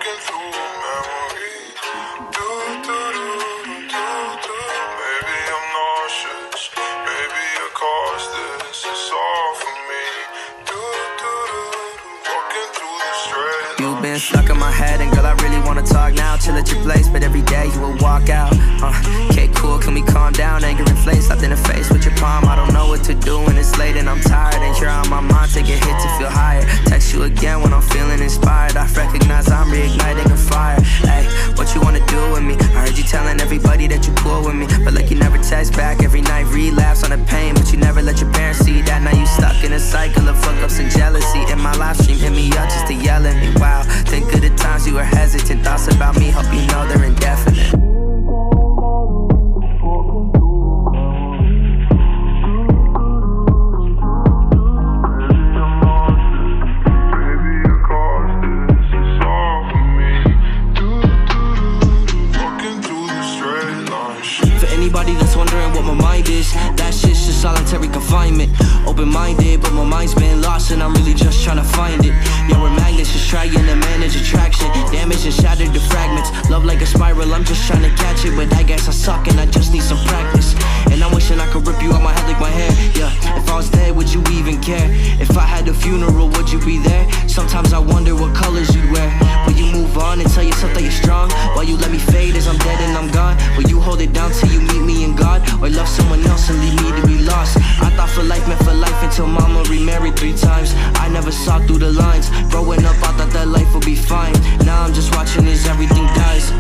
walking through memories. Maybe I'm nauseous, maybe it caused this. It's all for me. Walking through the straight. You've been stuck in my head, and girl, I really wanna talk now. Chill at your place, but every day you will walk out. Okay, cool, can we calm down? Anger inflates, slapped in the face with your palm. I don't know what to do when it's late and I'm tired, and you're on my mind. Take a hit to feel higher. Text you again when I'm feeling inspired. I recognize I'm reigniting a fire. Hey, what you wanna do with me? I heard you telling everybody that you cool with me, but like you never text back. Every night relapse on the pain, but you never let your parents see that. Now you stuck in a cycle of fuck-ups and jealousy. In my live stream, hit me up just to yell at me. Wow, think of the times you were hesitant. Thoughts about me, hope you know they're indefinite. That shit's just solitary confinement. Open-minded, but my mind's been lost, and I'm really just trying to find it. Yeah, we're magnets, just trying to manage attraction. Damage and shattered to fragments. Love like a spiral, I'm just trying to catch it, but I guess I suck and I just need some practice. And I'm wishing I could rip you out my head like my hair. Yeah, if I was dead, would you even care? If I had a funeral, would you be there? Sometimes I wonder what colors you'd wear. Will you move on and tell yourself that you're strong, while you let me fade as I'm dead and I'm gone? Will you hold it down till you meet me in God, or love someone else and leave me to be lost? I thought for life meant for life until mama remarried 3 times. I never saw through the lines. Growing up, I thought that life would be fine. Now I'm just watching as everything dies.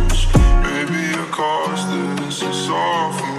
Maybe it caused this, it's all for me.